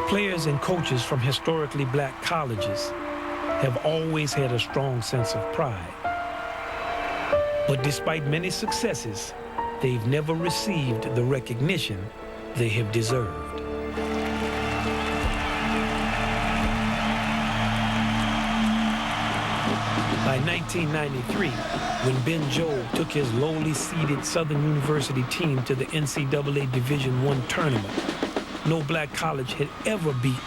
Players and coaches from historically black colleges have always had a strong sense of pride. But despite many successes, they've never received the recognition they have deserved. By 1993, when Ben Jobe took his lowly seeded Southern University team to the NCAA Division I tournament, no black college had ever beaten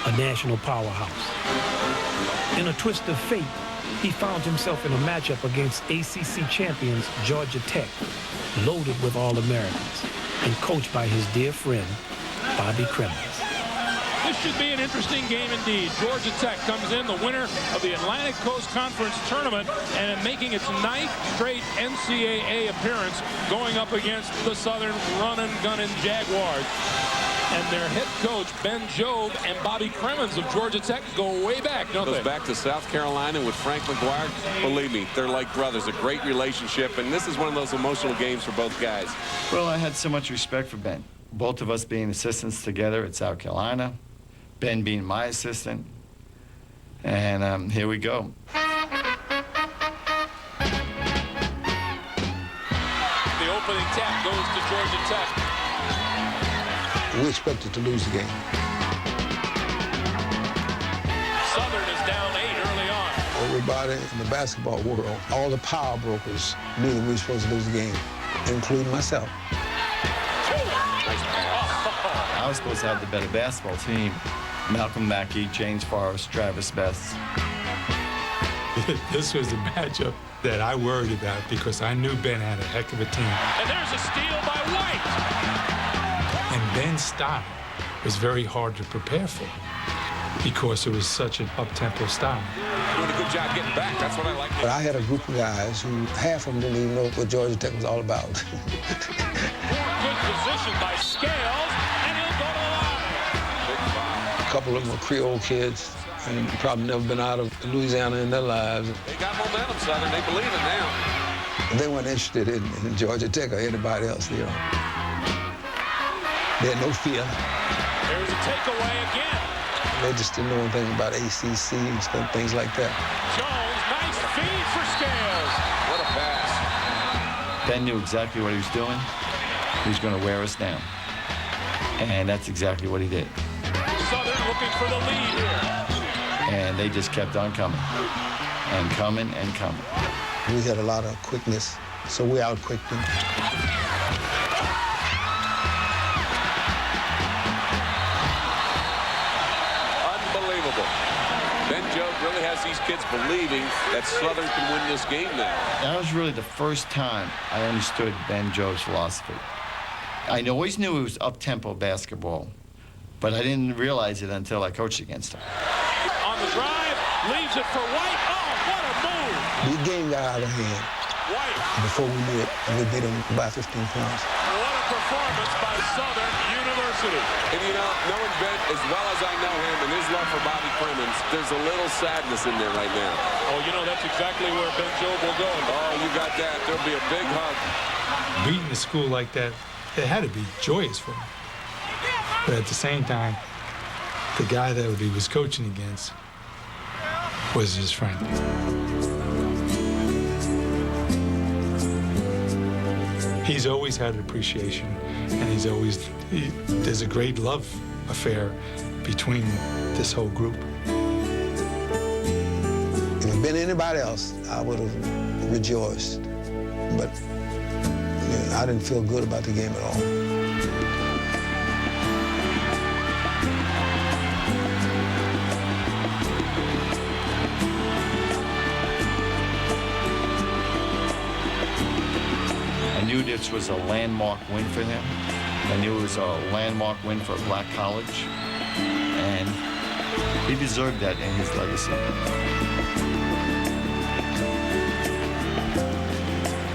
a national powerhouse. In a twist of fate, he found himself in a matchup against ACC champions Georgia Tech, loaded with All-Americans and coached by his dear friend, Bobby Cremins. This should be an interesting game indeed. Georgia Tech comes in the winner of the Atlantic Coast Conference Tournament and making its 9th straight NCAA appearance, going up against the Southern running, gunning Jaguars. And their head coach, Ben Jobe, and Bobby Cremins of Georgia Tech go way back, don't they? Goes back to South Carolina with Frank McGuire. Believe me, they're like brothers, a great relationship, and this is one of those emotional games for both guys. Well, I had so much respect for Ben. Both of us being assistants together at South Carolina, Ben being my assistant, and here we go. The opening tap goes to Georgia Tech. We expected to lose the game. Southern is down 8 early on. Everybody in the basketball world, all the power brokers knew that we were supposed to lose the game, including myself. I was supposed to have the better basketball team. Malcolm Mackey, James Forrest, Travis Best. This was a matchup that I worried about because I knew Ben had a heck of a team. And there's a steal by White. And Ben's style was very hard to prepare for because it was such an up-tempo style. Doing a good job getting back. That's what I like. But I had a group of guys who, half of them didn't even know what Georgia Tech was all about. Good position by Scales, and he'll go to the line. A couple of them were Creole kids and probably never been out of Louisiana in their lives. They got momentum, Southern. They believe it now. They weren't interested in Georgia Tech or anybody else, you know. They had no fear. There's a takeaway again. They just didn't know anything about ACC and stuff, things like that. Jones, nice feed for Scales. What a pass. Ben knew exactly what he was doing. He was going to wear us down. And that's exactly what he did. Southern looking for the lead here. And they just kept on coming. And coming and coming. We had a lot of quickness, so we out-quicked them. Unbelievable. Ben Jobe really has these kids believing that Southern can win this game now. That was really the first time I understood Ben Jobe's philosophy. I always knew it was up-tempo basketball, but I didn't realize it until I coached against him. On the drive, leaves it for White. Oh, what a move! The game got out of hand. White. Before we knew it, we beat them by 15 points. What a performance by Southern University. And you know, knowing Ben as well as I know him and his love for Bobby Cremins, there's a little sadness in there right now. Oh, you know, that's exactly where Ben Jobe will go. Oh, you got that. There'll be a big hug. Beating a school like that, it had to be joyous for him. But at the same time, the guy that he was coaching against was his friend. He's always had appreciation, and there's a great love affair between this whole group. If it had been anybody else, I would have rejoiced. But I didn't feel good about the game at all. I knew this was a landmark win for him. I knew it was a landmark win for a black college. And he deserved that in his legacy.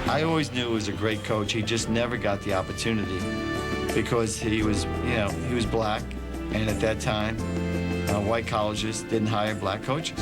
I always knew he was a great coach. He just never got the opportunity because he was black. And at that time, white colleges didn't hire black coaches.